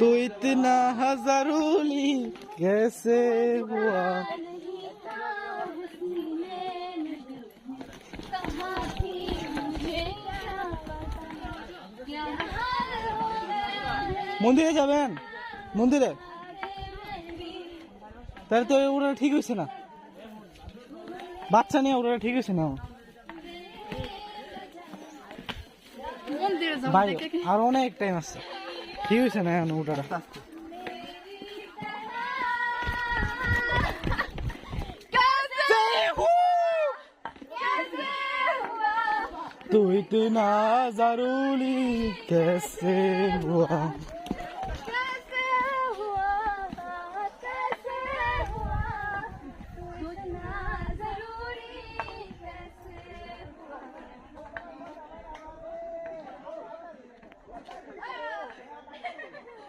तू इतना हजारूली कैसे हुआ। মন্দিরে যাবেন? মন্দিরে তাহলে তো ওরা ঠিক হয়েছে না, বাচ্চা নিয়ে ওরা ঠিক হয়েছে না ভাই, আর অনেক টাইম আছে, ঠিক হয়েছে না এখন ওটা। तू इतना जरूरी कैसे हुआ।